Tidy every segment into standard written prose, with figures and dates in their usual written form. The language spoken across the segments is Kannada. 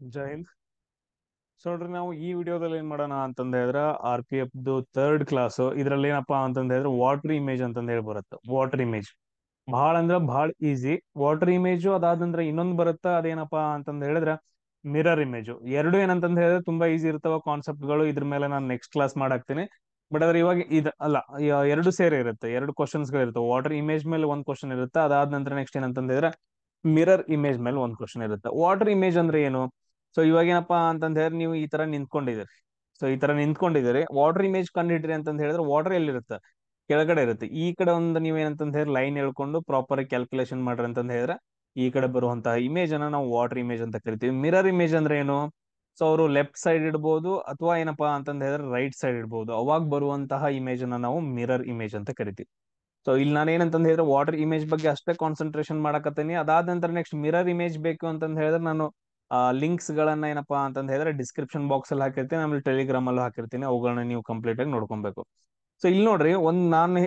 ಜೈ ಹಿಂದ್. ಸೊ ನೋಡ್ರಿ, ನಾವು ಈ ವಿಡಿಯೋದಲ್ಲಿ ಏನ್ ಮಾಡೋಣ ಅಂತಂದ ಹೇಳಿದ್ರೆ RPF ಥರ್ಡ್ ಕ್ಲಾಸ್ ಇದ್ರಲ್ಲಿ ಏನಪ್ಪಾ ಅಂತಂದ ಹೇಳಿದ್ರೆ ವಾಟರ್ ಇಮೇಜ್ ಅಂತಂದ ಹೇಳಿ ಬರುತ್ತೆ. ವಾಟರ್ ಇಮೇಜ್ ಬಹಳ ಅಂದ್ರೆ ಬಹಳ ಈಸಿ. ವಾಟರ್ ಇಮೇಜ್ ಅದಾದಂದ್ರೆ ಇನ್ನೊಂದು ಬರುತ್ತಾ, ಅದೇನಪ್ಪಾ ಅಂತಂದ ಹೇಳಿದ್ರೆ ಮಿರರ್ ಇಮೇಜ್. ಎರಡು ಏನಂತಂದ ಹೇಳಿದ್ರೆ ತುಂಬಾ ಈಸಿ ಇರ್ತಾವ ಕಾನ್ಸೆಪ್ಟ್ಗಳು. ಇದ್ರ ಮೇಲೆ ನಾನು ನೆಕ್ಸ್ಟ್ ಕ್ಲಾಸ್ ಮಾಡಾಕ್ತೀನಿ. ಬಟ್ ಆದ್ರೆ ಇವಾಗ ಇದು ಅಲ್ಲ, ಎರಡು ಸೇರಿ ಇರುತ್ತೆ, ಎರಡು ಕ್ವಶನ್ಸ್ ಗಳು ಇರುತ್ತೆ. ವಾಟರ್ ಇಮೇಜ್ ಮೇಲೆ ಒಂದು ಕ್ವಶನ್ ಇರುತ್ತೆ, ಅದಾದ ನಂತರ ನೆಕ್ಸ್ಟ್ ಏನಂತಂದ ಹೇಳಿದ್ರೆ ಮಿರರ್ ಇಮೇಜ್ ಮೇಲೆ ಒಂದು ಕ್ವಶನ್ ಇರುತ್ತೆ. ವಾಟರ್ ಇಮೇಜ್ ಅಂದ್ರೆ ಏನು? ಸೊ ಇವಾಗ ಏನಪ್ಪಾ ಅಂತಂದ ಹೇಳಿದ್ರೆ ನೀವು ಈ ತರ ನಿಂತ್ಕೊಂಡಿದ್ದೀರಿ. ಸೊ ಈ ತರ ನಿಂತ್ಕೊಂಡಿದ್ದೀರಿ, ವಾಟರ್ ಇಮೇಜ್ ಕಂಡಿಡ್ರಿ ಅಂತಂದ ಹೇಳಿದ್ರೆ ವಾಟರ್ ಎಲ್ಲಿರುತ್ತೆ? ಕೆಳಗಡೆ ಇರುತ್ತೆ. ಈ ಕಡೆ ಒಂದು ನೀವ್ ಏನಂತಂದ ಹೇಳಿ ಲೈನ್ ಹೇಳ್ಕೊಂಡು ಪ್ರಾಪರ್ ಕ್ಯಾಲ್ಕುಲೇಷನ್ ಮಾಡ್ರಿ ಅಂತಂದ ಹೇಳಿದ್ರೆ ಈ ಕಡೆ ಬರುವಂತಹ ಇಮೇಜ್ ಅನ್ನ ನಾವು ವಾಟರ್ ಇಮೇಜ್ ಅಂತ ಕರಿತೀವಿ. ಮಿರರ್ ಇಮೇಜ್ ಅಂದ್ರೆ ಏನು? ಸೊ ಅವರು ಲೆಫ್ಟ್ ಸೈಡ್ ಇಡ್ಬೋದು ಅಥವಾ ಏನಪ್ಪಾ ಅಂತಂದ ಹೇಳಿದ್ರೆ ರೈಟ್ ಸೈಡ್ ಇಡ್ಬೋದು. ಅವಾಗ ಬರುವಂತಹ ಇಮೇಜ್ ಅನ್ನ ನಾವು ಮಿರರ್ ಇಮೇಜ್ ಅಂತ ಕರಿತೀವಿ. ಸೊ ಇಲ್ಲಿ ನಾನು ಏನಂತಂದ ಹೇಳಿದ್ರೆ ವಾಟರ್ ಇಮೇಜ್ ಬಗ್ಗೆ ಅಷ್ಟೇ ಕಾನ್ಸಂಟ್ರೇಷನ್ ಮಾಡಕತ್ತೀನಿ. ಅದಾದ ನಂತರ ನೆಕ್ಸ್ಟ್ ಮಿರರ್ ಇಮೇಜ್ ಬೇಕು ಅಂತಂದ ಹೇಳಿದ್ರೆ ನಾನು ಲಿಂಕ್ಸ್ ಗಳನ್ನ ಏನಪ್ಪಾ ಅಂತಂದ ಹೇಳಿದ್ರೆ ಡಿಸ್ಕ್ರಿಪ್ಷನ್ ಬಾಕ್ಸ್ ಅಲ್ಲಿ ಹಾಕಿರ್ತೀನಿ, ಆಮೇಲೆ ಟೆಲಿಗ್ರಾಮ್ ಅಲ್ಲೂ ಹಾಕಿರ್ತೀನಿ. ಅವುಗಳನ್ನ ನೀವು ಕಂಪ್ಲೀಟ್ ಆಗಿ ನೋಡ್ಕೊಬೇಕು. ಸೊ ಇಲ್ಲಿ ನೋಡ್ರಿ, ಒಂದ್ ನಾನು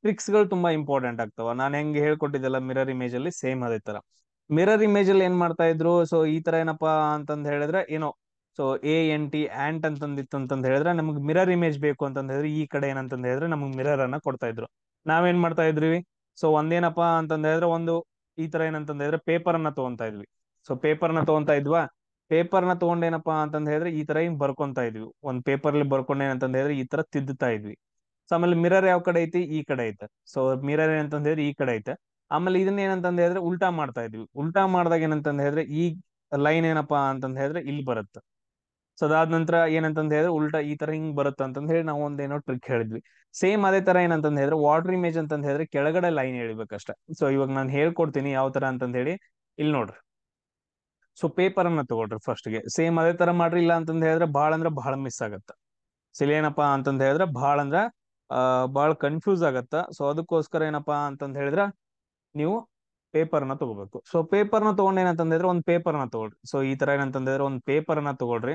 ಟ್ರಿಕ್ಸ್ ಗಳು ತುಂಬಾ ಇಂಪಾರ್ಟೆಂಟ್ ಆಗ್ತಾವ. ನಾನು ಹೆಂಗೆ ಹೇಳ್ಕೊಟ್ಟಿದ್ದೆಲ್ಲ ಮಿರರ್ ಇಮೇಜ್ ಅಲ್ಲಿ ಸೇಮ್ ಅದೇ ತರ. ಮಿರರ್ ಇಮೇಜ್ ಅಲ್ಲಿ ಏನ್ ಮಾಡ್ತಾ ಇದ್ರು, ಸೊ ಈ ತರ ಏನಪ್ಪಾ ಅಂತಂದ ಹೇಳಿದ್ರೆ ಏನೋ, ಸೊ ANT ಆಂಟ್ ಅಂತಂದಿತ್ತು ಅಂತಂದ ಹೇಳಿದ್ರೆ ನಮ್ಗೆ ಮಿರರ್ ಇಮೇಜ್ ಬೇಕು ಅಂತಂದ ಹೇಳಿದ್ರೆ ಈ ಕಡೆ ಏನಂತಂದ ಹೇಳಿದ್ರೆ ನಮ್ಗೆ ಮಿರರ್ ಅನ್ನ ಕೊಡ್ತಾ ಇದ್ರು. ನಾವೇನ್ ಮಾಡ್ತಾ ಇದ್ರಿ? ಸೊ ಒಂದೇನಪ್ಪಾ ಅಂತಂದ ಹೇಳಿದ್ರೆ ಒಂದು ಈ ತರ ಏನಂತಂದ ಹೇಳಿದ್ರೆ ಪೇಪರ್ ಅನ್ನ ತಗೊಂತಾ ಇದ್ವಿ. ಸೊ ಪೇಪರ್ ನ ತಗೊಂತಾ ಇದ್ವಾ, ಪೇಪರ್ ನ ತಗೊಂಡೇನಪ್ಪಾ ಅಂತಂದ ಹೇಳಿದ್ರೆ ಈ ತರ ಹಿಂಗ್ ಬರ್ಕೊಂತಾ ಇದ್ವಿ. ಒಂದ್ ಪೇಪರ್ ಅಲ್ಲಿ ಬರ್ಕೊಂಡ್ ಏನಂತಂದ ಹೇಳಿದ್ರೆ ಈ ತರ ತಿದ್ದುತ್ತಾ ಇದ್ವಿ. ಸೊ ಆಮೇಲೆ ಮಿರರ್ ಯಾವ ಕಡೆ ಐತಿ? ಈ ಕಡೆ ಐತೆ. ಸೊ ಮಿರರ್ ಏನಂತಂದ ಹೇಳಿದ್ರೆ ಈ ಕಡೆ ಐತೆ. ಆಮೇಲೆ ಇದನ್ನ ಏನಂತಂದ ಹೇಳಿದ್ರೆ ಉಲ್ಟಾ ಮಾಡ್ತಾ ಇದ್ವಿ. ಉಲ್ಟಾ ಮಾಡಿದಾಗ ಏನಂತಂದ ಹೇಳಿದ್ರೆ ಈ ಲೈನ್ ಏನಪ್ಪಾ ಅಂತಂದ ಹೇಳಿದ್ರೆ ಇಲ್ಲಿ ಬರುತ್ತೆ. ಸೊ ಅದಾದ ನಂತರ ಏನಂತಂದ ಹೇಳಿದ್ರೆ ಉಲ್ಟಾ ಈ ತರ ಹಿಂಗ್ ಬರುತ್ತೆ ಅಂತಂದ ಹೇಳಿ ನಾವು ಒಂದೇನೋ ಟ್ರಿಕ್ ಹೇಳಿದ್ವಿ. ಸೇಮ್ ಅದೇ ತರ ಏನಂತಂದ ಹೇಳಿದ್ರೆ ವಾಟರ್ ಇಮೇಜ್ ಅಂತಂದ ಹೇಳಿದ್ರೆ ಕೆಳಗಡೆ ಲೈನ್ ಎಳಿಬೇಕಷ್ಟೆ. ಸೊ ಇವಾಗ ನಾನು ಹೇಳ್ಕೊಡ್ತೀನಿ ಯಾವ ತರ ಅಂತಂದ ಹೇಳಿ. ಇಲ್ಲಿ ನೋಡ್ರಿ, ಸೊ ಪೇಪರ್ ಅನ್ನ ತಗೊಳ್ರಿ ಫಸ್ಟ್ ಗೆ. ಸೇಮ್ ಅದೇ ತರ ಮಾಡ್ರಿ, ಇಲ್ಲ ಅಂತಂದ ಹೇಳಿದ್ರೆ ಬಹಳ ಅಂದ್ರೆ ಬಹಳ ಮಿಸ್ ಆಗತ್ತ. ಸಿಲ್ ಏನಪ್ಪಾ ಅಂತಂದ ಹೇಳಿದ್ರೆ ಬಹಳ ಅಂದ್ರ ಬಹಳ ಕನ್ಫ್ಯೂಸ್ ಆಗತ್ತ. ಸೊ ಅದಕ್ಕೋಸ್ಕರ ಏನಪ್ಪಾ ಅಂತಂದ ಹೇಳಿದ್ರೆ ನೀವು ಪೇಪರ್ನ ತಗೋಬೇಕು. ಸೊ ಪೇಪರ್ನ ತಗೊಂಡ್ ಏನಂತಂದ ಹೇಳಿದ್ರೆ ಒಂದು ಪೇಪರ್ನ ತಗೊಳ್ರಿ. ಸೊ ಈ ತರ ಏನಂತಂದ ಹೇಳಿದ್ರೆ ಒಂದು ಪೇಪರ್ನ ತಗೊಳ್ರಿ.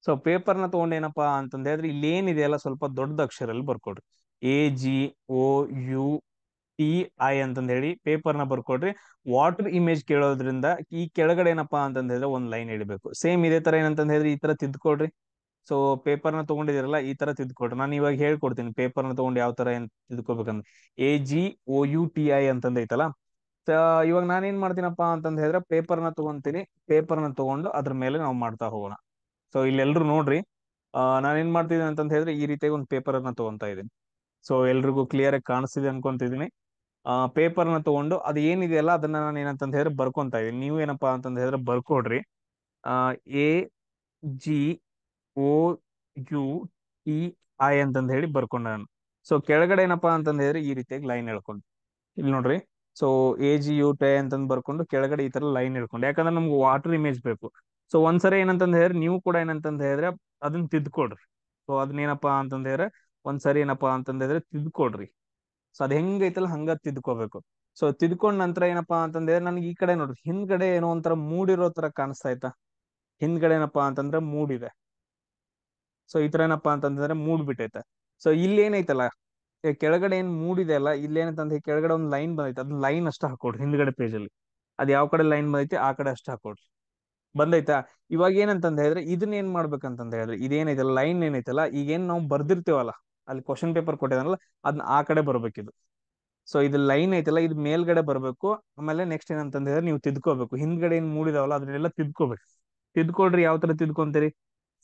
ಸೊ ಪೇಪರ್ನ ತಗೊಂಡ್ ಏನಪ್ಪಾ ಅಂತಂದ ಹೇಳಿದ್ರೆ ಇಲ್ಲಿ ಏನಿದೆಯಲ್ಲ ಸ್ವಲ್ಪ ದೊಡ್ಡ ಅಕ್ಷರಲ್ಲಿ ಬರ್ಕೊಡ್ರಿ. AGOUTI ಅಂತಂದ ಹೇಳಿ ಪೇಪರ್ನ ಬರ್ಕೊಡ್ರಿ. ವಾಟರ್ ಇಮೇಜ್ ಕೇಳೋದ್ರಿಂದ ಈ ಕೆಳಗಡೆ ಏನಪ್ಪಾ ಅಂತಂದ ಹೇಳಿದ್ರೆ ಒಂದ್ ಲೈನ್ ಇಡಬೇಕು. ಸೇಮ್ ಇದೇ ತರ ಏನಂತಂದ ಹೇಳಿದ್ರೆ ಈ ತರ ತಿದ್ಕೊಡ್ರಿ. ಸೊ ಪೇಪರ್ನ ತಗೊಂಡಿದಿರಲ್ಲ, ಈ ತರ ತಿದ್ಕೊಡ್ರಿ. ನಾನು ಇವಾಗ ಹೇಳ್ಕೊಡ್ತೀನಿ ಪೇಪರ್ನ ತಗೊಂಡು ಯಾವ ತರ ಏನ್ ತಿದ್ಕೋಬೇಕಂದ್ರೆ. AGOUTI ಅಂತಂದ ಐತಲ್ಲ. ಸೊ ಇವಾಗ ನಾನೇನ್ ಮಾಡ್ತೀನಪ್ಪಾ ಅಂತಂದ ಹೇಳಿದ್ರೆ ಪೇಪರ್ನ ತಗೊಂತೀನಿ. ಪೇಪರ್ನ ತಗೊಂಡು ಅದ್ರ ಮೇಲೆ ನಾವು ಮಾಡ್ತಾ ಹೋಗೋಣ. ಸೊ ಇಲ್ಲೆಲ್ರು ನೋಡ್ರಿ, ನಾನೇನ್ ಮಾಡ್ತಿದ್ದೀನಿ ಅಂತಂದ ಹೇಳಿದ್ರೆ ಈ ರೀತಿಯಾಗಿ ಒಂದು ಪೇಪರ್ ಅನ್ನ ತಗೊಂತಾ ಇದ್ದೀನಿ. ಸೊ ಎಲ್ರಿಗೂ ಕ್ಲಿಯರ್ ಆಗಿ ಕಾಣಿಸ್ತಿದೆ ಅನ್ಕೊಂತಿದೀನಿ. ಪೇಪರ್ನ ತಗೊಂಡು ಅದು ಏನಿದೆಯಲ್ಲ ಅದನ್ನ ನಾನು ಏನಂತಂದ ಹೇಳಿದ್ರೆ ಬರ್ಕೊಂತಾ ಇದೀನಿ. ನೀವು ಏನಪ್ಪಾ ಅಂತಂದ ಹೇಳಿದ್ರೆ ಬರ್ಕೊಡ್ರಿ. AGOUTI ಅಂತಂದ ಹೇಳಿ ಬರ್ಕೊಂಡ ನಾನು. ಸೊ ಕೆಳಗಡೆ ಏನಪ್ಪಾ ಅಂತಂದ ಹೇಳಿದ್ರೆ ಈ ರೀತಿಯಾಗಿ ಲೈನ್ ಹೇಳ್ಕೊಂಡು ಇಲ್ಲಿ ನೋಡ್ರಿ. ಸೊ AGUTI ಅಂತಂದ್ ಬರ್ಕೊಂಡು ಕೆಳಗಡೆ ಈ ತರ ಲೈನ್ ಇಳ್ಕೊಂಡು, ಯಾಕಂದ್ರೆ ನಮ್ಗೆ ವಾಟರ್ ಇಮೇಜ್ ಬೇಕು. ಸೊ ಒಂದ್ಸರಿ ಏನಂತಂದ ಹೇಳಿದ್ರೆ ನೀವು ಕೂಡ ಏನಂತಂದ ಹೇಳಿದ್ರೆ ಅದನ್ನ ತಿದ್ಕೊಡ್ರಿ. ಸೊ ಅದನ್ನೇನಪ್ಪಾ ಅಂತಂದ ಹೇಳಿದ್ರೆ ಒಂದ್ಸರಿ ಏನಪ್ಪಾ ಅಂತಂದ ಹೇಳಿದ್ರೆ ತಿದ್ಕೊಡ್ರಿ. ಸೊ ಅದ್ ಹೆಂಗೈತಲ್ಲ ಹಂಗ ತಿದ್ಕೋಬೇಕು. ಸೊ ತಿದ್ಕೊಂಡ್ ನಂತರ ಏನಪ್ಪಾ ಅಂತಂದ ಹೇಳಿದ್ರೆ ನನ್ಗೆ ಈ ಕಡೆ ನೋಡ್ರಿ, ಹಿಂದ್ಗಡೆ ಏನೋ ಒಂಥರ ಮೂಡಿರೋ ತರ ಕಾಣಿಸ್ತಾ ಆಯ್ತಾ? ಹಿಂದ್ಗಡೆ ಏನಪ್ಪಾ ಅಂತಂದ್ರೆ ಮೂಡಿದೆ. ಸೊ ಈ ತರ ಏನಪ್ಪಾ ಅಂತಂದ್ರೆ ಮೂಡ್ ಬಿಟ್ಟೈತೆ. ಸೊ ಇಲ್ಲಿ ಏನೈತಲ್ಲ, ಕೆಳಗಡೆ ಏನ್ ಮೂಡಿದೆ ಅಲ್ಲ, ಇಲ್ಲಿ ಏನಂತಂದ್ರೆ ಕೆಳಗಡೆ ಒಂದು ಲೈನ್ ಬಂದೈತೆ, ಅದ್ ಲೈನ್ ಅಷ್ಟ ಹಾಕೊಡ್ರಿ ಹಿಂದ್ಗಡೆ ಪೇಜ್ ಅಲ್ಲಿ. ಅದ್ ಯಾವ ಕಡೆ ಲೈನ್ ಬಂದೈತಿ ಆ ಕಡೆ ಅಷ್ಟ ಹಾಕೊಡ್ರಿ. ಬಂದೈತಾ? ಇವಾಗ ಏನಂತಂದ ಹೇಳಿದ್ರೆ ಇದನ್ನ ಏನ್ ಮಾಡ್ಬೇಕಂತಂದ ಹೇಳಿದ್ರೆ ಇದೇನೈತಲ್ಲ ಲೈನ್ ಏನೈತಲ್ಲ, ಈಗ ಏನ್ ನಾವು ಬರ್ದಿರ್ತೀವಲ್ಲ ಅಲ್ಲಿ ಕ್ವಶನ್ ಪೇಪರ್ ಕೊಟ್ಟಿದಾನಲ್ಲ, ಅದನ್ನ ಆ ಕಡೆ ಬರ್ಬೇಕಿದು. ಸೊ ಇದು ಲೈನ್ ಐತಲ್ಲ, ಇದು ಮೇಲ್ಗಡೆ ಬರ್ಬೇಕು. ಆಮೇಲೆ ನೆಕ್ಸ್ಟ್ ಏನಂತಂದ ಹೇಳಿದ್ರೆ ನೀವು ತಿದ್ಕೋಬೇಕು. ಹಿಂದ್ಗಡೆ ಏನ್ ಮೂಡಿದಾವಲ್ಲ ಅದನ್ನೆಲ್ಲ ತಿದ್ಕೋಬೇಕು. ತಿದ್ಕೊಳ್ರಿ. ಯಾವ ತರ ತಿದ್ಕೊಂತೀರಿ?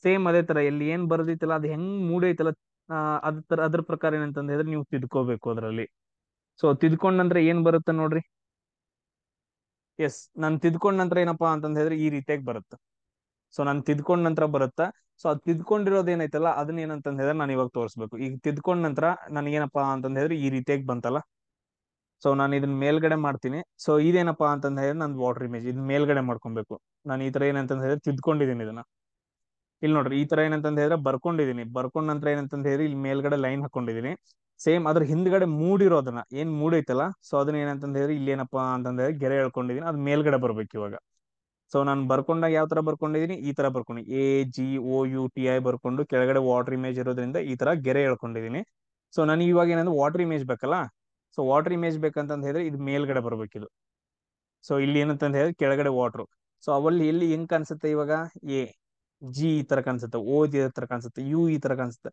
ಸೇಮ್ ಅದೇ ತರ ಎಲ್ಲಿ ಏನ್ ಬರ್ದೈತಲ್ಲ ಅದು ಹೆಂಗ್ ಮೂಡೈತಲ್ಲ, ಅದ್ರ ಪ್ರಕಾರ ಏನಂತಂದ ಹೇಳಿದ್ರೆ ನೀವು ತಿದ್ಕೋಬೇಕು ಅದ್ರಲ್ಲಿ. ಸೊ ತಿದ್ಕೊಂಡ್ ನಂತರ ಏನ್ ಬರುತ್ತೆ ನೋಡ್ರಿ. ಎಸ್, ನಾನು ತಿದ್ಕೊಂಡ್ ನಂತರ ಏನಪ್ಪಾ ಅಂತಂದ ಹೇಳಿದ್ರೆ ಈ ರೀತಿಯಾಗಿ ಬರುತ್ತೆ. ಸೊ ನಾನು ತಿದ್ಕೊಂಡ್ ನಂತರ ಬರುತ್ತಾ. ಸೊ ಅದು ತಿದ್ಕೊಂಡಿರೋದು ಏನೈತಲ್ಲ ಅದನ್ನ ಏನಂತಂದ ಹೇಳಿದ್ರೆ ನಾನು ಇವಾಗ ತೋರಿಸ್ಬೇಕು. ಈಗ ತಿದ್ಕೊಂಡ್ ನಂತರ ನನಗೇನಪ್ಪಾ ಅಂತಂದ ಹೇಳಿದ್ರೆ ಈ ರೀತಿಯಾಗಿ ಬಂತಲ್ಲ. ಸೊ ನಾನು ಇದನ್ನ ಮೇಲ್ಗಡೆ ಮಾಡ್ತೀನಿ. ಸೊ ಇದೇನಪ್ಪಾ ಅಂತಂದ ಹೇಳಿದ್ರೆ ನಂದು ವಾಟರ್ ಇಮೇಜ್ ಇದನ್ನ ಮೇಲ್ಗಡೆ ಮಾಡ್ಕೊಬೇಕು. ನಾನು ಈ ತರ ಏನಂತಂದ ಹೇಳಿದ್ರೆ ತಿದ್ಕೊಂಡಿದ್ದೀನಿ ಇದನ್ನ. ಇಲ್ಲಿ ನೋಡ್ರಿ, ಈ ತರ ಏನಂತಂದ ಹೇಳಿದ್ರೆ ಬರ್ಕೊಂಡಿದೀನಿ. ಬರ್ಕೊಂಡ್ ನಂತರ ಏನಂತಂದ ಹೇಳಿದ್ರೆ ಇಲ್ಲಿ ಮೇಲ್ಗಡೆ ಲೈನ್ ಹಾಕೊಂಡಿದೀನಿ. ಸೇಮ್ ಅದ್ರ ಹಿಂದ್ಗಡೆ ಮೂಡಿರೋದನ್ನ ಏನ್ ಮೂಡೈತಲ್ಲ, ಸೊ ಅದನ್ನ ಏನಂತಂದ ಹೇಳಿದ್ರೆ ಇಲ್ಲಿ ಏನಪ್ಪಾ ಅಂತಂದ ಹೇಳಿ ಗೆರೆ ಹೇಳ್ಕೊಂಡಿದೀನಿ. ಅದ್ ಮೇಲ್ಗಡೆ ಬರ್ಬೇಕು ಇವಾಗ. ಸೊ ನಾನು ಬರ್ಕೊಂಡಾಗ ಯಾವ ತರ ಬರ್ಕೊಂಡಿದೀನಿ, ಈ ತರ ಬರ್ಕೊಂಡು AGOUTI ಬರ್ಕೊಂಡು ಕೆಳಗಡೆ ವಾಟರ್ ಇಮೇಜ್ ಇರೋದ್ರಿಂದ ಈ ತರ ಗೆರೆ ಹೇಳ್ಕೊಂಡಿದೀನಿ. ಸೊ ನನಗೆ ಇವಾಗ ಏನಂದ್ರೆ ವಾಟರ್ ಇಮೇಜ್ ಬೇಕಲ್ಲ. ಸೊ ವಾಟರ್ ಇಮೇಜ್ ಬೇಕಂತಂದ ಹೇಳಿದ್ರೆ ಇದು ಮೇಲ್ಗಡೆ ಬರ್ಬೇಕಿದು. ಸೊ ಇಲ್ಲಿ ಏನಂತಂದ ಹೇಳಿದ್ರೆ ಕೆಳಗಡೆ ವಾಟರ್. ಸೊ ಅವಲ್ಲಿ ಎಲ್ಲಿ ಹೆಂಗ್ ಕಾಣಿಸುತ್ತೆ ಇವಾಗ? ಎ, ಜಿ ಈ ತರ ಕಾಣಿಸುತ್ತೆ, ಓ ಈ ತರ ಕಾಣಿಸುತ್ತೆ, ಯು ಈ ತರ ಕಾಣಿಸುತ್ತೆ,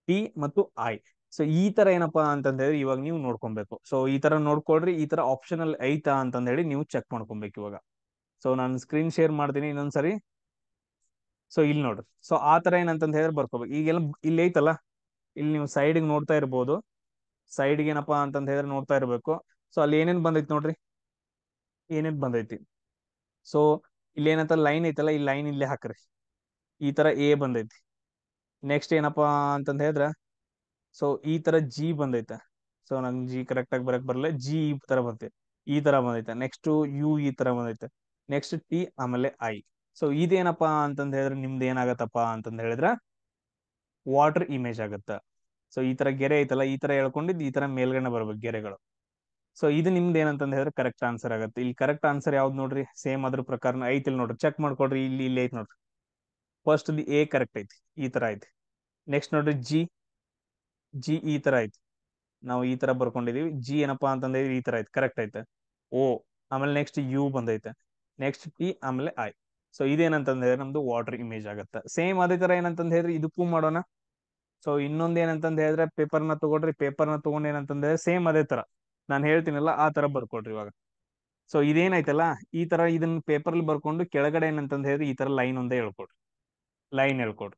ಟಿ ಮತ್ತು ಐ. ಸೊ ಈ ತರ ಏನಪ್ಪಾ ಅಂತಂದ ಹೇಳಿ ಇವಾಗ ನೀವು ನೋಡ್ಕೊಬೇಕು. ಸೊ ಈ ತರ ನೋಡ್ಕೊಳ್ರಿ, ಈ ತರ ಆಪ್ಷನಲ್ ಐತಾ ಅಂತಂದ ಹೇಳಿ ನೀವು ಚೆಕ್ ಮಾಡ್ಕೊಬೇಕು ಇವಾಗ. ಸೊ ನಾನು ಸ್ಕ್ರೀನ್ ಶೇರ್ ಮಾಡ್ತೀನಿ ಇನ್ನೊಂದ್ಸರಿ. ಸೊ ಇಲ್ಲಿ ನೋಡ್ರಿ, ಸೊ ಆ ತರ ಏನಂತಂದ ಹೇಳಿದ್ರೆ ಬರ್ಕೋಬೇಕು. ಈಗೆಲ್ಲ ಇಲ್ಲಿ ಐತಲ್ಲ, ಇಲ್ಲಿ ನೀವು ಸೈಡ್ಗೆ ನೋಡ್ತಾ ಇರ್ಬೋದು. ಸೈಡ್ಗೆ ಏನಪ್ಪಾ ಅಂತಂದ ಹೇಳಿದ್ರೆ ನೋಡ್ತಾ ಇರ್ಬೇಕು. ಸೊ ಅಲ್ಲಿ ಏನೇನ್ ಬಂದೈತಿ ನೋಡ್ರಿ, ಏನೇನ್ ಬಂದೈತಿ. ಸೊ ಇಲ್ಲಿ ಏನಂತ ಲೈನ್ ಐತಲ್ಲ, ಈ ಲೈನ್ ಇಲ್ಲೇ ಹಾಕ್ರಿ. ಈ ತರ ಎ ಬಂದೈತಿ. ನೆಕ್ಸ್ಟ್ ಏನಪ್ಪಾ ಅಂತಂದ ಹೇಳಿದ್ರ, ಸೊ ಈ ತರ ಜಿ ಬಂದೈತೆ. ಸೊ ನಂಗೆ ಜಿ ಕರೆಕ್ಟ್ ಆಗಿ ಬರಕ್ ಬರಲ್ಲ, ಜಿ ಈ ತರ ಬಂದೈತೆ, ಈ ತರ ಬಂದೈತೆ. ನೆಕ್ಸ್ಟ್ ಯು ಈ ತರ ಬಂದೈತೆ. ನೆಕ್ಸ್ಟ್ ಟಿ, ಆಮೇಲೆ ಐ. ಸೊ ಇದೇನಪ್ಪಾ ಅಂತಂದ ಹೇಳಿದ್ರೆ ನಿಮ್ದು ಏನಾಗತ್ತಪ್ಪ ಅಂತಂದ ಹೇಳಿದ್ರ ವಾಟರ್ ಇಮೇಜ್ ಆಗತ್ತ. ಸೊ ಈ ತರ ಗೆರೆ ಐತಲ್ಲ, ಈ ತರ ಹೇಳ್ಕೊಂಡಿದ್ದು ಈ ತರ ಮೇಲ್ಗಡೆ ಬರ್ಬೇಕು ಗೆರೆಗಳು. ಸೊ ಇದು ನಿಮ್ದು ಏನಂತಂದ ಹೇಳಿದ್ರೆ ಕರೆಕ್ಟ್ ಆನ್ಸರ್ ಆಗುತ್ತೆ. ಇಲ್ಲಿ ಕರೆಕ್ಟ್ ಆನ್ಸರ್ ಯಾವ್ದು ನೋಡ್ರಿ, ಸೇಮ್ ಅದ್ರ ಪ್ರಕಾರ ಐತಿಲ್ ನೋಡ್ರಿ, ಚೆಕ್ ಮಾಡ್ಕೊಡ್ರಿ. ಇಲ್ಲಿ ಐತಿ ನೋಡ್ರಿ, ಫಸ್ಟ್ ಎ ಕರೆಕ್ಟ್ ಐತಿ, ಈ ತರ ಐತಿ. ನೆಕ್ಸ್ಟ್ ನೋಡ್ರಿ ಜಿ, ಜಿ ಈ ತರ ಐತಿ, ನಾವು ಈ ತರ ಬರ್ಕೊಂಡಿದೀವಿ. ಜಿ ಏನಪ್ಪಾ ಅಂತಂದ್ರೆ ಈ ತರ ಐತೆ, ಕರೆಕ್ಟ್ ಐತೆ. ಓ, ಆಮೇಲೆ ನೆಕ್ಸ್ಟ್ ಯು ಬಂದೈತೆ. ನೆಕ್ಸ್ಟ್ ಪಿ, ಆಮೇಲೆ ಐ. ಸೊ ಇದೇನಂತಂದ್ರೆ ನಮ್ದು ವಾಟರ್ ಇಮೇಜ್ ಆಗತ್ತೆ. ಸೇಮ್ ಅದೇ ತರ ಏನಂತಂದ್ ಹೇಳಿದ್ರೆ ಇದಕ್ಕೂ ಮಾಡೋಣ. ಸೊ ಇನ್ನೊಂದ್ ಏನಂತಂದ್ ಹೇಳಿದ್ರೆ ಪೇಪರ್ನ ತಗೊಳ್ರಿ. ಪೇಪರ್ನ ತಗೊಂಡ್ ಏನಂತಂದ್ರೆ ಸೇಮ್ ಅದೇ ತರ ನಾನು ಹೇಳ್ತೀನಲ್ಲ ಆ ತರ ಬರ್ಕೊಡ್ರಿ ಇವಾಗ. ಸೊ ಇದೇನೈತಲ್ಲ, ಈ ತರ ಇದನ್ನ ಪೇಪರ್ ಅಲ್ಲಿ ಬರ್ಕೊಂಡು ಕೆಳಗಡೆ ಏನಂತಂದ್ ಹೇಳಿದ್ರೆ ಈ ತರ ಲೈನ್ ಒಂದೇ ಹೇಳ್ಕೊಡ್ರಿ, ಲೈನ್ ಹೇಳ್ಕೊಡ್ರಿ.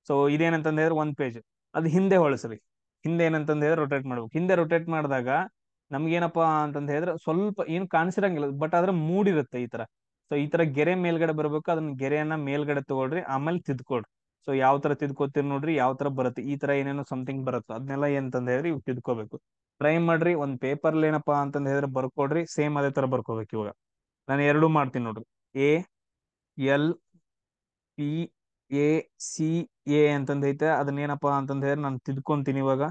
ಸೊ ಇದೇನಂತಂದ್ ಹೇಳಿದ್ರೆ ಒಂದ್ ಪೇಜ್, ಅದು ಹಿಂದೆ ಹೊಳಸ್ರಿ. ಹಿಂದೆ ಏನಂತಂದ್ ಹೇಳಿದ್ರೆ ರೊಟೇಟ್ ಮಾಡ್ಬೇಕು. ಹಿಂದೆ ರೊಟೇಟ್ ಮಾಡಿದಾಗ ನಮ್ಗೇನಪ್ಪಾ ಅಂತಂದ್ ಹೇಳಿದ್ರೆ ಸ್ವಲ್ಪ ಏನು ಕಾಣಿಸಿರಂಗಿಲ್ಲ, ಬಟ್ ಅದ್ರ ಮೂಡಿರುತ್ತೆ ಈ ತರ. ಸೊ ಈ ತರ ಗೆರೆ ಮೇಲ್ಗಡೆ ಬರ್ಬೇಕು, ಅದನ್ನ ಗೆರೆಯನ್ನ ಮೇಲ್ಗಡೆ ತಗೊಳ್ರಿ, ಆಮೇಲೆ ತಿದ್ಕೊಡ್ರಿ. ಸೊ ಯಾವ ತರ ತಿದ್ಕೋತೀರಿ ನೋಡ್ರಿ, ಯಾವ ತರ ಬರುತ್ತೆ. ಈ ತರ ಏನೇನೋ ಸಮಥಿಂಗ್ ಬರುತ್ತೆ, ಅದನ್ನೆಲ್ಲ ಏನಂತಂದ್ ಹೇಳಿದ್ರೆ ಇವ್ ತಿದ್ಕೋಬೇಕು. ಟ್ರೈ ಮಾಡ್ರಿ, ಒಂದ್ ಪೇಪರ್ ಏನಪ್ಪಾ ಅಂತಂದ್ ಹೇಳಿದ್ರೆ ಬರ್ಕೊಡ್ರಿ, ಸೇಮ್ ಅದೇ ತರ ಬರ್ಕೋಬೇಕು ಇವಾಗ. ನಾನು ಎರಡು ಮಾಡ್ತೀನಿ ನೋಡ್ರಿ. A, L, P, A, C, A ಅಂತಂದೈತೆ. ಅದನ್ನೇನಪ್ಪಾ ಅಂತಂದ್ ಹೇಳಿದ್ರೆ ನಾನು ತಿದ್ಕೊಂತೀನಿ ಇವಾಗ.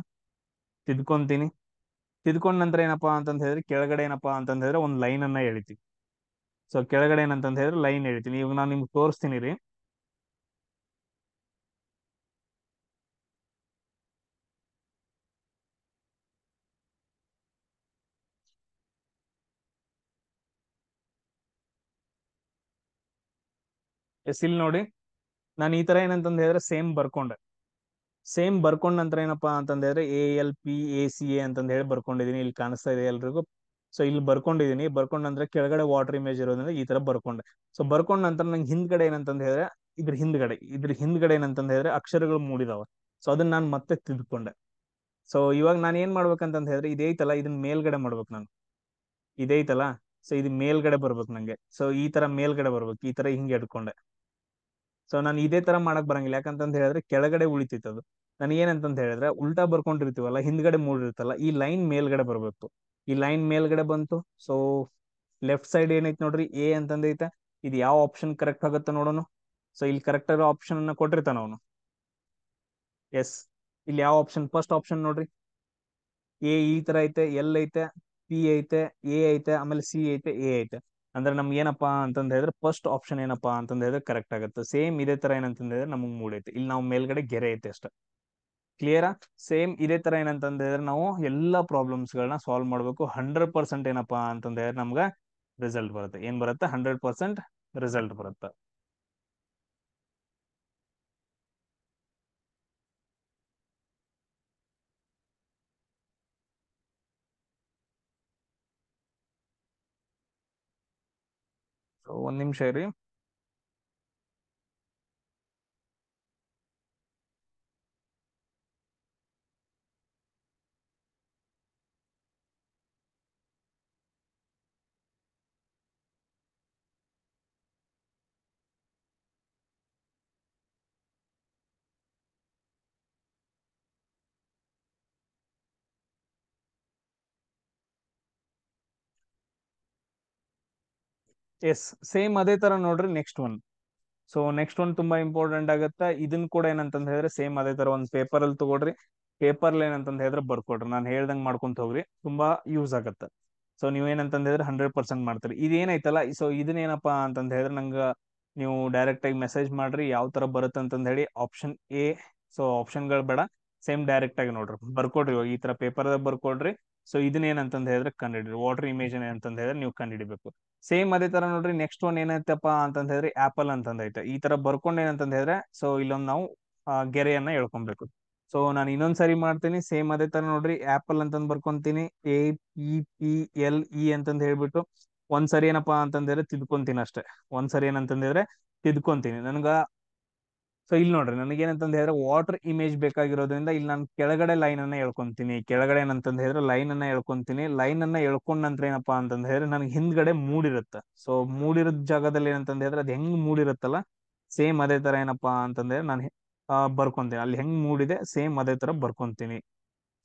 ತಿದ್ಕೊಂತೀನಿ. ತಿದ್ಕೊಂಡ ನಂತರ ಏನಪ್ಪಾ ಅಂತಂದ್ ಹೇಳಿದ್ರೆ ಕೆಳಗಡೆ ಏನಪ್ಪಾ ಅಂತಂದ್ ಹೇಳಿದ್ರೆ ಒಂದ್ ಲೈನ್ ಅನ್ನ ಎಳಿತೀನಿ. ಸೊ ಕೆಳಗಡೆ ಏನಂತಂದ್ ಹೇಳಿದ್ರೆ ಲೈನ್ ಎಳಿತೀನಿ. ಇವಾಗ ನಾನು ನಿಮ್ಗೆ ತೋರಿಸ್ತೀನಿ ರೀ. ಎಸ್, ಇಲ್ಲಿ ನೋಡಿ, ನಾನು ಈ ತರ ಏನಂತಂದ್ ಹೇಳಿದ್ರೆ ಸೇಮ್ ಬರ್ಕೊಂಡೆ. ಸೇಮ್ ಬರ್ಕೊಂಡ್ ನಂತರ ಏನಪ್ಪಾ ಅಂತಂದ್ ಹೇಳಿದ್ರೆ ALPACA ಅಂತಂದ್ ಹೇಳಿ ಬರ್ಕೊಂಡಿದೀನಿ. ಇಲ್ಲಿ ಕಾಣಿಸ್ತಾ ಇದೆ ಎಲ್ರಿಗೂ. ಸೊ ಇಲ್ಲಿ ಬರ್ಕೊಂಡಿದೀನಿ. ಬರ್ಕೊಂಡ್ ನಂತರ ಕೆಳಗಡೆ ವಾಟರ್ ಇಮೇಜ್ ಇರೋದ್ರಿಂದ ಈ ತರ ಬರ್ಕೊಂಡೆ. ಸೊ ಬರ್ಕೊಂಡ್ ನಂತರ ನಂಗೆ ಹಿಂದ್ಗಡೆ ಏನಂತಂದ್ ಹೇಳಿದ್ರೆ ಇದ್ರ ಹಿಂದ್ಗಡೆ ಏನಂತಂದ್ ಹೇಳಿದ್ರೆ ಅಕ್ಷರಗಳು ಮೂಡಿದಾವ. ಸೊ ಅದನ್ನ ನಾನು ಮತ್ತೆ ತಿದ್ಕೊಂಡೆ. ಸೊ ಇವಾಗ ನಾನು ಏನ್ ಮಾಡ್ಬೇಕಂತಂದ್ ಹೇಳಿದ್ರೆ ಇದೈತಲ್ಲ, ಇದನ್ನ ಮೇಲ್ಗಡೆ ಮಾಡ್ಬೇಕು ನಾನು. ಇದೈತಲ್ಲ, ಸೊ ಇದು ಮೇಲ್ಗಡೆ ಬರ್ಬೇಕು ನಂಗೆ. ಸೊ ಈ ತರ ಮೇಲ್ಗಡೆ ಬರ್ಬೇಕು, ಈ ತರ ಹಿಂಗೆ ಇಟ್ಕೊಂಡೆ. ಸೊ ನಾನು ಇದೇ ತರ ಮಾಡಕ್ ಬರಂಗಿಲ್ಲ, ಯಾಕಂತಂದ್ ಹೇಳಿದ್ರೆ ಕೆಳಗಡೆ ಉಳಿತೈತೆ ಅದು. ನಾನು ಏನಂತಂದ್ ಹೇಳಿದ್ರೆ ಉಲ್ಟಾ ಬರ್ಕೊಂಡಿರ್ತೀವಲ್ಲ, ಹಿಂದ್ಗಡೆ ಮೂಡಿರುತ್ತಲ್ಲ, ಈ ಲೈನ್ ಮೇಲ್ಗಡೆ ಬರ್ಬೇಕು. ಈ ಲೈನ್ ಮೇಲ್ಗಡೆ ಬಂತು. ಸೊ ಲೆಫ್ಟ್ ಸೈಡ್ ಏನೈತೆ ನೋಡ್ರಿ, ಎ ಅಂತಂದೈತೆ. ಇದು ಯಾವ ಆಪ್ಷನ್ ಕರೆಕ್ಟ್ ಆಗುತ್ತೆ ನೋಡೋಣ. ಸೊ ಇಲ್ಲಿ ಕರೆಕ್ಟ್ ಆಗೋ ಆಪ್ಷನ್ ಅನ್ನ ಕೊಟ್ಟಿರ್ತಾನ ಅವನು. ಎಸ್, ಇಲ್ಲಿ ಯಾವ ಆಪ್ಷನ್, ಫಸ್ಟ್ ಆಪ್ಷನ್ ನೋಡ್ರಿ. ಎ ಈ ತರ ಐತೆ, ಎಲ್ ಐತೆ, ಪಿ ಐತೆ, ಎ ಐತೆ, ಆಮೇಲೆ ಸಿ ಐತೆ, ಎ ಐತೆ. ಅಂದ್ರೆ ನಮ್ಗೆ ಏನಪ್ಪಾ ಅಂತಂದ್ ಹೇಳಿದ್ರೆ ಫಸ್ಟ್ ಆಪ್ಷನ್ ಏನಪ್ಪಾ ಅಂತಂದ್ ಹೇಳಿದ್ರೆ ಕರೆಕ್ಟ್ ಆಗುತ್ತೆ. ಸೇಮ್ ಇದೇ ತರ ಏನಂತಂದ್ ಹೇಳಿದ್ರೆ ನಮಗ್ ಮೂಡೈತೆ. ಇಲ್ಲಿ ನಾವು ಮೇಲ್ಗಡೆ ಗೆರೆ ಐತೆ ಅಷ್ಟ. ಕ್ಲಿಯರಾ? ಸೇಮ್ ಇದೇ ತರ ಏನಂತಂದ್ ಹೇಳಿದ್ರೆ ನಾವು ಎಲ್ಲಾ ಪ್ರಾಬ್ಲಮ್ಸ್ ಗಳನ್ನ ಸಾಲ್ವ್ ಮಾಡ್ಬೇಕು. 100% ಏನಪ್ಪಾ ಅಂತಂದ್ ಹೇಳಿದ್ರೆ ನಮ್ಗ ರಿಸಲ್ಟ್ ಬರುತ್ತೆ. ಏನ್ ಬರುತ್ತೆ? 100% ರಿಸಲ್ಟ್ ಬರುತ್ತೆ. ಸೊ ಒಂದ್ ನಿಮಿಷ ಇರಿ. ಎಸ್, ಸೇಮ್ ಅದೇ ತರ ನೋಡ್ರಿ next one. So next one ತುಂಬಾ ಇಂಪಾರ್ಟೆಂಟ್ ಆಗುತ್ತೆ. ಇದನ್ ಕೂಡ ಏನಂತಂದ್ ಹೇಳಿದ್ರೆ ಸೇಮ್ ಅದೇ ತರ ಒಂದ್ ಪೇಪರ್ ಅಲ್ಲಿ ತಗೊಳ್ರಿ. ಪೇಪರ್ ಏನಂತಂದ್ ಹೇಳಿದ್ರೆ ಬರ್ಕೊಡ್ರಿ. ನಾನು ಹೇಳ್ದಂಗ್ ಮಾಡ್ಕೊಂತ ಹೋಗ್ರಿ, ತುಂಬಾ ಯೂಸ್ ಆಗತ್ತೆ. ಸೊ ನೀವ್ ಏನಂತಂದ್ ಹೇಳಿದ್ರೆ 100% ಮಾಡ್ತೀರಿ. ಇದೇನೈತಲ್ಲ, ಸೊ ಇದನ್ನೇನಪ್ಪಾ ಅಂತಂದ್ ಹೇಳಿದ್ರೆ ನಂಗ ನೀವು ಡೈರೆಕ್ಟ್ ಆಗಿ ಮೆಸೇಜ್ ಮಾಡ್ರಿ, ಯಾವ ತರ ಬರುತ್ತೆ ಅಂತಂದ್ ಹೇಳಿ. ಆಪ್ಷನ್ ಎ, ಸೊ ಆಪ್ಷನ್ಗಳು ಬೇಡ, ಸೇಮ್ ಡೈರೆಕ್ಟ್ ಆಗಿ ನೋಡ್ರಿ ಬರ್ಕೊಡ್ರಿ. ಇವಾಗ ಈ ತರ ಪೇಪರ್ ಬರ್ಕೊಡ್ರಿ. ಸೊ ಇದನ್ನ ಏನಂತಂದ ಹೇಳಿದ್ರೆ ಕಂಡಿಡ್ರಿ, ವಾಟರ್ ಇಮೇಜ್ ಏನಂತಂದ ಹೇಳಿದ್ರೆ ನೀವು ಕಂಡಿಡಿಬೇಕು. ಸೇಮ್ ಅದೇ ತರ ನೋಡ್ರಿ, ನೆಕ್ಸ್ಟ್ ಒನ್ ಏನೈತಪ್ಪ ಅಂತಂದ ಹೇಳಿದ್ರೆ ಆಪಲ್ ಅಂತಂದ ಐತೆ. ಈ ತರ ಬರ್ಕೊಂಡ್ ಏನಂತಂದ ಹೇಳಿದ್ರೆ ಸೊ ಇಲ್ಲೊಂದು ನಾವು ಗೆರೆಯನ್ನ ಎಳ್ಕೊಬೇಕು. ಸೊ ನಾನು ಇನ್ನೊಂದ್ಸರಿ ಮಾಡ್ತೀನಿ, ಸೇಮ್ ಅದೇ ತರ ನೋಡ್ರಿ, ಆಪಲ್ ಅಂತಂದ್ ಬರ್ಕೊಂತೀನಿ, APPLE ಅಂತಂದ್ ಹೇಳ್ಬಿಟ್ಟು ಒಂದ್ಸರಿ ಏನಪ್ಪಾ ಅಂತಂದ್ರೆ ತಿದ್ಕೊಂತೀನಿ ಅಷ್ಟೇ. ಒಂದ್ಸರಿ ಏನಂತಂದ್ರೆ ತಿದ್ಕೊಂತೀನಿ ನನ್ಗ. ಸೊ ಇಲ್ಲಿ ನೋಡ್ರಿ, ನನಗೆ ಏನಂತಂದ್ ಹೇಳಿದ್ರೆ ವಾಟರ್ ಇಮೇಜ್ ಬೇಕಾಗಿರೋದ್ರಿಂದ ಇಲ್ಲಿ ನಾನು ಕೆಳಗಡೆ ಲೈನ್ ಅನ್ನ ಎಳ್ಕೊಂತೀನಿ. ಕೆಳಗಡೆ ಏನಂತಂದ್ ಹೇಳಿದ್ರೆ ಲೈನ್ ಅನ್ನ ಎಳ್ಕೊಂತೀನಿ. ಲೈನ್ ಅನ್ನ ಎಳ್ಕೊಂಡ್ ನಂತರ ಏನಪ್ಪಾ ಅಂತಂದ್ ಹೇಳಿದ್ರೆ ನನಗೆ ಹಿಂದ್ಗಡೆ ಮೂಡಿರುತ್ತೆ. ಸೊ ಮೂಡಿರೋದ್ ಜಾಗದಲ್ಲಿ ಏನಂತಂದ್ ಹೇಳಿದ್ರೆ ಅದ್ ಹೆಂಗ್ ಮೂಡಿರುತ್ತಲ್ಲ, ಸೇಮ್ ಅದೇ ತರ ಏನಪ್ಪಾ ಅಂತಂದ್ರೆ ನಾನು ಬರ್ಕೊಂತೀನಿ. ಅಲ್ಲಿ ಹೆಂಗ್ ಮೂಡಿದೆ ಸೇಮ್ ಅದೇ ತರ ಬರ್ಕೊಂತೀನಿ.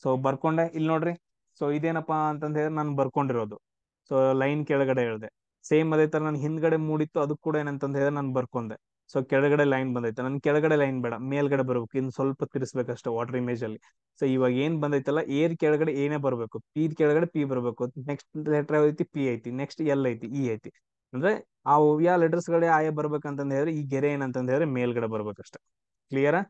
ಸೊ ಬರ್ಕೊಂಡೆ, ಇಲ್ಲಿ ನೋಡ್ರಿ. ಸೊ ಇದೇನಪ್ಪಾ ಅಂತಂದ ಹೇಳಿದ್ರೆ ನಾನು ಬರ್ಕೊಂಡಿರೋದು. ಸೊ ಲೈನ್ ಕೆಳಗಡೆ ಹೇಳ್ದೆ. ಸೇಮ್ ಅದೇ ತರ ನಾನು ಹಿಂದ್ಗಡೆ ಮೂಡಿತ್ತು, ಅದು ಕೂಡ ಏನಂತಂದ ಹೇಳಿದ್ರೆ ನಾನು ಬರ್ಕೊಂಡೆ. ಸೊ ಕೆಳಗಡೆ ಲೈನ್ ಬಂದೈತೆ, ನನ್ ಕೆಳಗಡೆ ಲೈನ್ ಬೇಡ, ಮೇಲ್ಗಡೆ ಬರ್ಬೇಕು. ಇನ್ನು ಸ್ವಲ್ಪ ತಿರ್ಸ್ಬೇಕಷ್ಟೇ ವಾಟರ್ ಇಮೇಜ್ ಅಲ್ಲಿ. ಸೊ ಇವಾಗ ಏನ್ ಬಂದೈತಲ್ಲ, ಏರ್ ಕೆಳಗಡೆ ಏನೇ ಬರ್ಬೇಕು, ಪಿ ಕೆಳಗಡೆ ಪಿ ಬರ್ಬೇಕು. ನೆಕ್ಸ್ಟ್ ಲೆಟರ್ ಐತಿ ಪಿ ಐತಿ, ನೆಕ್ಸ್ಟ್ ಎಲ್ ಐತಿ, ಇ ಐತಿ. ಅಂದ್ರೆ ಆ ಯಾವ ಲೆಟರ್ಸ್ ಗಳೇ ಆಯಾ ಬರ್ಬೇಕಂತಂದ ಹೇಳಿದ್ರೆ ಈ ಗೆರೆ ಏನಂತಂದ ಹೇಳಿದ್ರೆ ಮೇಲ್ಗಡೆ ಬರ್ಬೇಕಷ್ಟೇ. ಕ್ಲಿಯರಾ?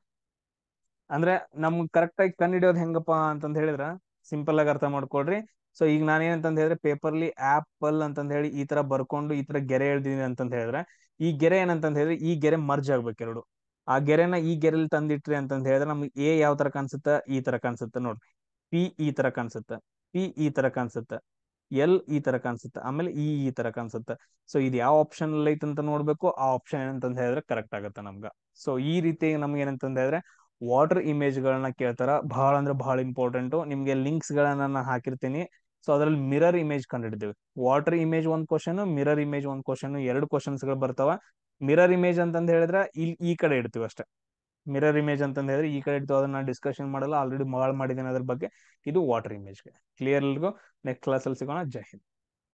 ಅಂದ್ರೆ ನಮ್ಗ್ ಕರೆಕ್ಟ್ ಆಗಿ ಕಂಡು ಹಿಡಿಯೋದು ಹೆಂಗಪ್ಪ ಅಂತಂದ ಹೇಳಿದ್ರ ಸಿಂಪಲ್ ಆಗಿ ಅರ್ಥ ಮಾಡ್ಕೊಡ್ರಿ. ಸೊ ಈಗ ನಾನೇನಂತಂದ ಹೇಳಿದ್ರೆ ಪೇಪರ್ಲಿ ಆಪಲ್ ಅಂತಂದ ಹೇಳಿ ಈ ತರ ಬರ್ಕೊಂಡು ಈ ತರ ಗೆರೆ ಎಳ್ದಿನಿ ಅಂತಂದ ಹೇಳಿದ್ರೆ, ಈ ಗೆರೆ ಏನಂತಂದ ಹೇಳಿದ್ರೆ ಈ ಗೆರೆ ಮರ್ಜ್ ಆಗ್ಬೇಕು ಎರಡು. ಆ ಗೆರೆನ ಈ ಗೆರೆಲಿ ತಂದಿಟ್ರಿ ಅಂತಂದ ಹೇಳಿದ್ರೆ ನಮ್ಗೆ ಎ ಯಾವ ತರ ಕಾಣಿಸುತ್ತ, ಈ ತರ ಕಾಣಿಸುತ್ತೆ ನೋಡ್ರಿ. ಪಿ ಈ ತರ ಕಾಣಿಸುತ್ತೆ, ಪಿ ಈ ತರ ಕಾಣಿಸುತ್ತೆ, ಎಲ್ ಈ ತರ ಕಾಣಿಸುತ್ತೆ, ಆಮೇಲೆ ಈ ತರ ಕಾಣಿಸುತ್ತೆ. ಸೊ ಇದು ಯಾವ ಆಪ್ಷನ್ ಅಲ್ಲಿ ಐತೆ ಅಂತ ನೋಡ್ಬೇಕು. ಆ ಆಪ್ಷನ್ ಏನಂತಂದ ಹೇಳಿದ್ರೆ ಕರೆಕ್ಟ್ ಆಗುತ್ತೆ ನಮ್ಗ. ಸೊ ಈ ರೀತಿ ನಮ್ಗೆ ಏನಂತಂದ ಹೇಳಿದ್ರೆ ವಾಟರ್ ಇಮೇಜ್ ಗಳನ್ನ ಕೇಳ್ತಾರ. ಬಹಳ ಅಂದ್ರೆ ಬಹಳ ಇಂಪಾರ್ಟೆಂಟ್. ನಿಮ್ಗೆ ಲಿಂಕ್ಸ್ ಗಳನ್ನ ನಾನು ಹಾಕಿರ್ತೀನಿ. ಸೊ ಅದ್ರಲ್ಲಿ ಮಿರರ್ ಇಮೇಜ್ ಕಂಡಿಡ್ತೀವಿ. ವಾಟರ್ ಇಮೇಜ್ ಒಂದ್ ಕ್ವಶನ್, ಮಿರರ್ ಇಮೇಜ್ ಒಂದ್ ಕ್ವಶನ್, ಎರಡು ಕ್ವಶನ್ಸ್ ಗಳು ಬರ್ತಾವ. ಮಿರರ್ ಇಮೇಜ್ ಅಂತಂದ ಹೇಳಿದ್ರೆ ಇಲ್ಲಿ ಈ ಕಡೆ ಇಡ್ತೀವಿ ಅಷ್ಟೇ. ಮಿರರ್ ಇಮೇಜ್ ಅಂತಂದ ಹೇಳಿದ್ರೆ ಈ ಕಡೆ ಇಡ್ತೀವಿ, ಅದನ್ನ ಡಿಸ್ಕಷನ್ ಮಾಡಲ್ಲ, ಆಲ್ರೆಡಿ ಭಾಳ ಮಾಡಿದ್ದೇನೆ ಅದ್ರ ಬಗ್ಗೆ. ಇದು ವಾಟರ್ ಇಮೇಜ್ಗೆ. ಕ್ಲಿಯರ್ ಎಲ್ರಿಗೂ? ನೆಕ್ಸ್ಟ್ ಕ್ಲಾಸ್ ಅಲ್ಲಿ ಸಿಗೋಣ. ಜೈ ಹಿಂದ್.